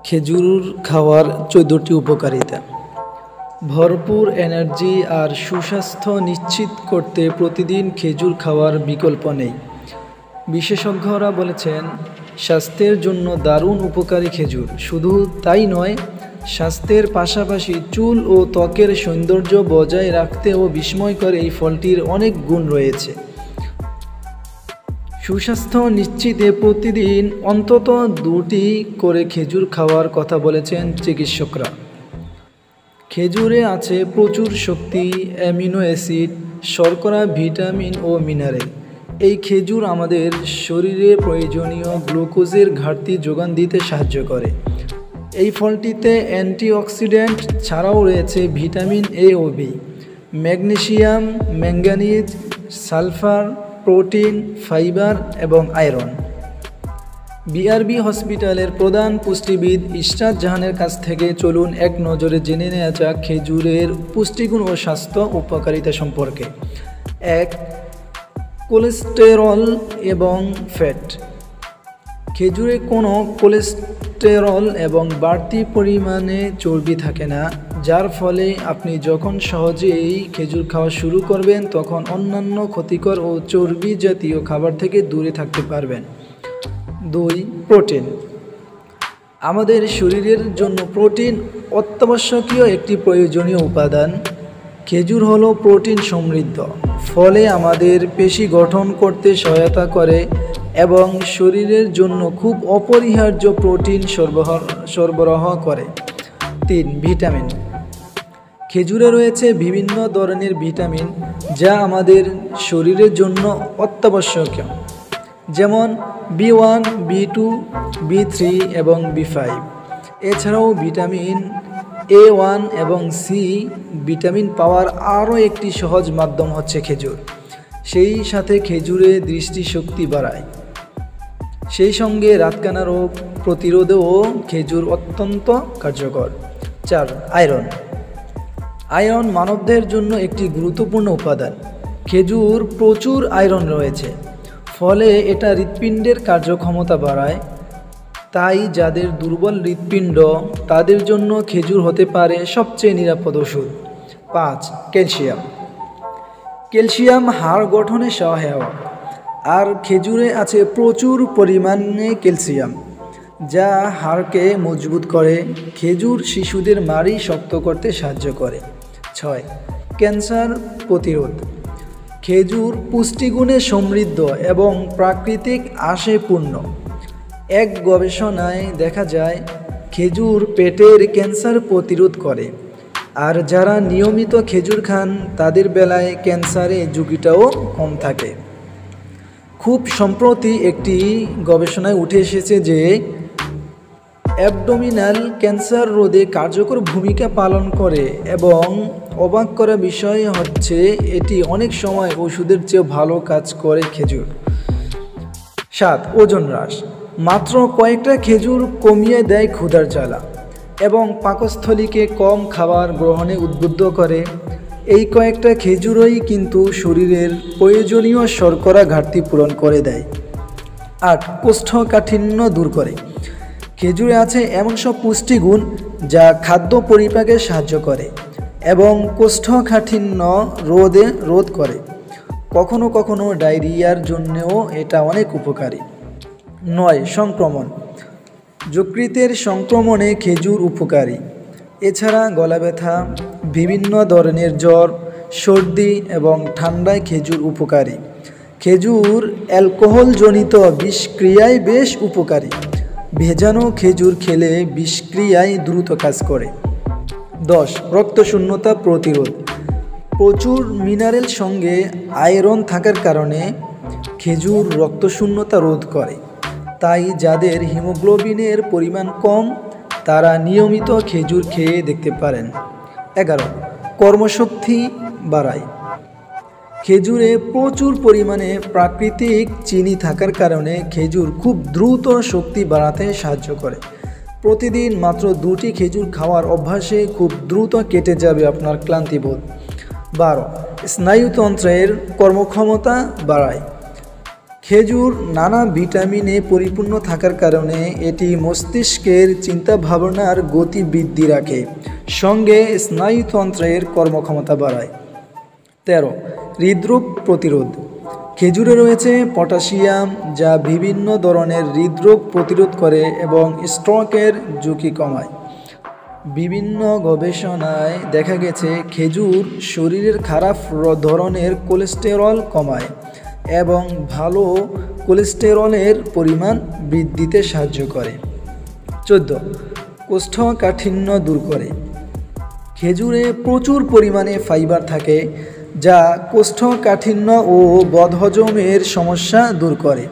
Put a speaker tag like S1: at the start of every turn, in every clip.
S1: খেজুর খাওয়ার ১৪টি উপকারিতা। ভরপুর এনার্জি আর সুস্বাস্থ্য নিশ্চিত করতে প্রতিদিন খেজুর খাওয়ার বিকল্প নেই। বিশেষজ্ঞরা বলেছেন, স্বাস্থ্যের জন্য দারুণ উপকারী খেজুর। শুধু তাই নয়, স্বাস্থ্যের পাশাপাশি চুল ও ত্বকের সৌন্দর্য বজায় রাখতেও বিস্ময়কর এই ফলটির অনেক গুণ রয়েছে। সুস্বাস্থ্য নিশ্চিতে প্রতিদিন অন্তত 2টি করে খেজুর খাওয়ার কথা বলেছেন চিকিৎসকরা। খেজুরে আছে প্রচুর শক্তি, অ্যামিনো অ্যাসিড, শর্করা, ভিটামিন ও মিনারেল। এই খেজুর আমাদের শরীরে প্রয়োজনীয় গ্লুকোজের ঘাটতি যোগান দিতে সাহায্য করে। এই ফলটিতে অ্যান্টিঅক্সিডেন্ট ছাড়াও রয়েছে ভিটামিন এ ও B, magnesium, manganese, sulphur, protein, fibre এবং আয়রন। বিআরবি হসপিটালের প্রধান পুষ্টিবিদ ইশরাত জাহানের কাছ থেকে চলুন এক নজরে জেনে নেওয়া যাক খেজুরের পুষ্টিগুণ ও স্বাস্থ্য উপকারিতা সম্পর্কে। 1. কোলেস্টেরল এবং ফ্যাট। খেজুরে কোনো কোলেস্টেরল এবং বাড়তি পরিমাণে চর্বি থাকে না, যার ফলে আপনি যখন সহজেই খেজুর খাওয়া শুরু করবেন তখন অন্যান্য ক্ষতিকর ও চর্বি জাতীয় খাবার থেকে দূরে থাকতে পারবেন। 2. প্রোটিন। আমাদের শরীরের জন্য প্রোটিন অত্যাবশ্যকীয় একটি প্রয়োজনীয় উপাদান। খেজুর হলো প্রোটিন সমৃদ্ধ, ফলে আমাদের পেশি গঠন করতে সহায়তা করে এবং শরীরের জন্য খুব অপরিহার্য প্রোটিন সরবরাহ করে। 3. ভিটামিন। খেজুরে রয়েছে বিভিন্ন ধরনের ভিটামিন যা আমাদের শরীরের জন্য অত্যাবশ্যকীয়, যেমন B1, B2, B3 এবং B5। এছাড়াও ভিটামিন A1 এবং সি ভিটামিন পাওয়ার আরও একটি সহজ মাধ্যম হচ্ছে খেজুর। সেই সাথে খেজুরে দৃষ্টিশক্তি বাড়ায়। সেই সঙ্গে রাতকানা রোগ প্রতিরোধেও খেজুর অত্যন্ত কার্যকর। 4. আয়রন। আয়রন মানবদেহের জন্য একটি গুরুত্বপূর্ণ উপাদান। খেজুর প্রচুর আয়রন রয়েছে, ফলে এটা হৃৎপিণ্ডের কার্যক্ষমতা বাড়ায়। তাই যাদের দুর্বল হৃৎপিণ্ড তাদের জন্য খেজুর হতে পারে সবচেয়ে নিরাপদ ওষুধ। 5. ক্যালসিয়াম। ক্যালসিয়াম হাড় গঠনে সহায়ক, আর খেজুরে আছে প্রচুর পরিমাণে ক্যালসিয়াম যা হাড়কে মজবুত করে। খেজুর শিশুদের মাড়ি শক্ত করতে সাহায্য করে। 6. ক্যান্সার প্রতিরোধ। খেজুর পুষ্টিগুণে সমৃদ্ধ এবং প্রাকৃতিক আঁশে পূর্ণ। এক গবেষণায় দেখা যায়, খেজুর পেটের ক্যান্সার প্রতিরোধ করে, আর যারা নিয়মিত খেজুর খান তাদের বেলায় ক্যান্সারের ঝুঁকিটাও কম থাকে। খুব সম্প্রতি একটি গবেষণায় উঠে এসেছে যে অ্যাবডোমিনাল ক্যান্সার রোধে কার্যকর ভূমিকা পালন করে, এবং অবাক করা বিষয় হচ্ছে এটি অনেক সময় ওষুধের চেয়ে ভালো কাজ করে খেজুর। 7. ওজন হ্রাস। মাত্র কয়েকটা খেজুর কমিয়ে দেয় ক্ষুধার জ্বালা এবং পাকস্থলীকে কম খাবার গ্রহণে উদ্বুদ্ধ করে। এই কয়েকটা খেজুরই কিন্তু শরীরের প্রয়োজনীয় শর্করা ঘাটতি পূরণ করে দেয়। 8. কোষ্ঠকাঠিন্য দূর করে। খেজুরে আছে এমন সব পুষ্টিগুণ যা খাদ্য পরিপাকে সাহায্য করে এবং কোষ্ঠকাঠিন্য রোধ করে। কখনো কখনো ডায়রিয়ার জন্যও এটা অনেক উপকারী। 9. সংক্রমণ। যকৃতের সংক্রমণে খেজুর উপকারী। এছাড়া গলা ব্যথা, বিভিন্ন ধরনের জ্বর, সর্দি এবং ঠান্ডায় খেজুর উপকারী। খেজুর অ্যালকোহলজনিত বিষক্রিয়ায় বেশ উপকারী। ভেজানো খেজুর খেলে বিষক্রিয়ায় দ্রুত কাজ করে। 10. রক্তশূন্যতা প্রতিরোধ। প্রচুর মিনারেল সঙ্গে আয়রন থাকার কারণে খেজুর রক্তশূন্যতা রোধ করে। তাই যাদের হিমোগ্লোবিনের পরিমাণ কম তারা নিয়মিত খেজুর খেয়ে দেখতে পারেন। 11. কর্মশক্তি বাড়ায়। খেজুরে প্রচুর পরিমাণে প্রাকৃতিক চিনি থাকার কারণে খেজুর খুব দ্রুত শক্তি বাড়াতে সাহায্য করে। প্রতিদিন মাত্র 2টি খেজুর খাওয়ার অভ্যাসে খুব দ্রুত কেটে যাবে আপনার ক্লান্তিবোধ। 12. স্নায়ুতন্ত্রের কর্মক্ষমতা বাড়ায়। খেজুর নানা ভিটামিনে পরিপূর্ণ থাকার কারণে এটি মস্তিষ্কের চিন্তাভাবনার গতি বৃদ্ধি রাখে, সঙ্গে স্নায়ুতন্ত্রের কর্মক্ষমতা বাড়ায়। 13. হৃদরোগ প্রতিরোধ। খেজুরে রয়েছে পটাশিয়াম, যা বিভিন্ন ধরনের হৃদরোগ প্রতিরোধ করে এবং স্ট্রোকের ঝুঁকি কমায়। বিভিন্ন গবেষণায় দেখা গেছে খেজুর শরীরের খারাপ ধরনের কোলেস্টেরল কমায় এবং ভালো কোলেস্টেরলের পরিমাণ বৃদ্ধিতে সাহায্য করে। 14. কোষ্ঠকাঠিন্য দূর করে। খেজুরে প্রচুর পরিমাণে ফাইবার থাকে, যা কোষ্ঠকাঠিন্য ও বদহজমের সমস্যা দূর করে।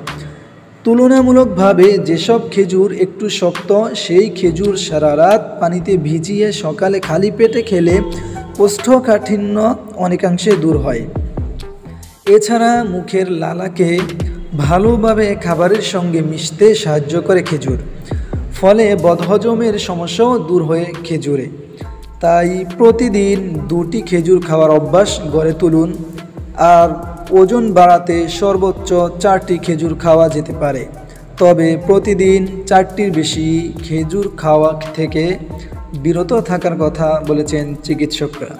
S1: তুলনামূলকভাবে যেসব খেজুর একটু শক্ত, সেই খেজুর সারা রাত পানিতে ভিজিয়ে সকালে খালি পেটে খেলে কোষ্ঠকাঠিন্য অনেকাংশে দূর হয়। এছাড়া মুখের লালাকে ভালোভাবে খাবারের সঙ্গে মিশতে সাহায্য করে খেজুর, ফলে বদহজমের সমস্যাও দূর হয় খেজুরে। তাই প্রতিদিন 2টি খেজুর খাওয়ার অভ্যাস গড়ে তুলুন। আর ওজন বাড়াতে সর্বোচ্চ 4টি খেজুর খাওয়া যেতে পারে, তবে প্রতিদিন 4টির বেশি খেজুর খাওয়া থেকে বিরত থাকার কথা বলেছেন চিকিৎসকরা।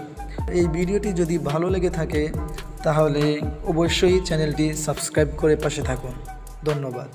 S1: এই ভিডিওটি যদি ভালো লেগে থাকে তাহলে অবশ্যই চ্যানেলটি সাবস্ক্রাইব করে পাশে থাকুন। ধন্যবাদ।